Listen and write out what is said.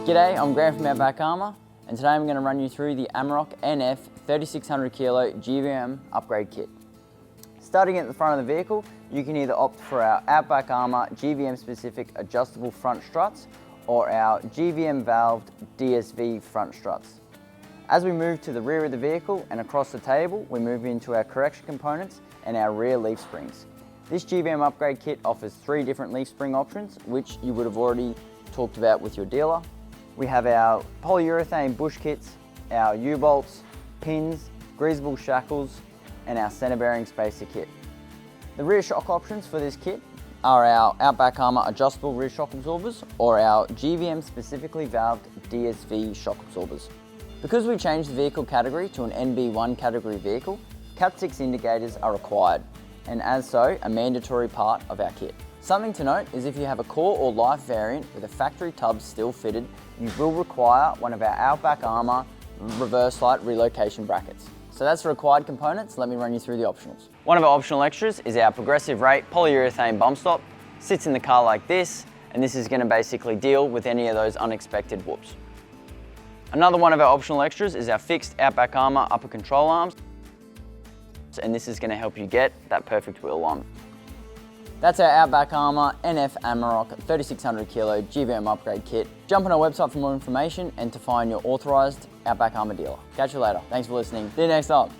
G'day, I'm Graham from Outback Armour, and today I'm going to run you through the Amarok NF 3600 kilo GVM Upgrade kit. Starting at the front of the vehicle, you can either opt for our Outback Armour GVM specific adjustable front struts or our GVM valved DSV front struts. As we move to the rear of the vehicle and across the table, we move into our correction components and our rear leaf springs. This GVM Upgrade kit offers 3 different leaf spring options, which you would have already talked about with your dealer. We have our polyurethane bush kits, our U-bolts, pins, greasable shackles, and our center bearing spacer kit. The rear shock options for this kit are our Outback Armour adjustable rear shock absorbers or our GVM specifically valved DSV shock absorbers. Because we changed the vehicle category to an NB1 category vehicle, Cat 6 indicators are required, and as so, a mandatory part of our kit. Something to note is if you have a Core or Life variant with a factory tub still fitted, you will require one of our Outback Armour reverse light relocation brackets. So that's the required components. Let me run you through the optionals. One of our optional extras is our progressive rate polyurethane bump stop. Sits in the car like this, and this is going to basically deal with any of those unexpected whoops. Another one of our optional extras is our fixed Outback Armour upper control arms, and this is going to help you get that perfect wheel alignment. That's our Outback Armour NF Amarok 3600 kilo GVM Upgrade kit. Jump on our website for more information and to find your authorised Outback Armour dealer. Catch you later. Thanks for listening. See you next time.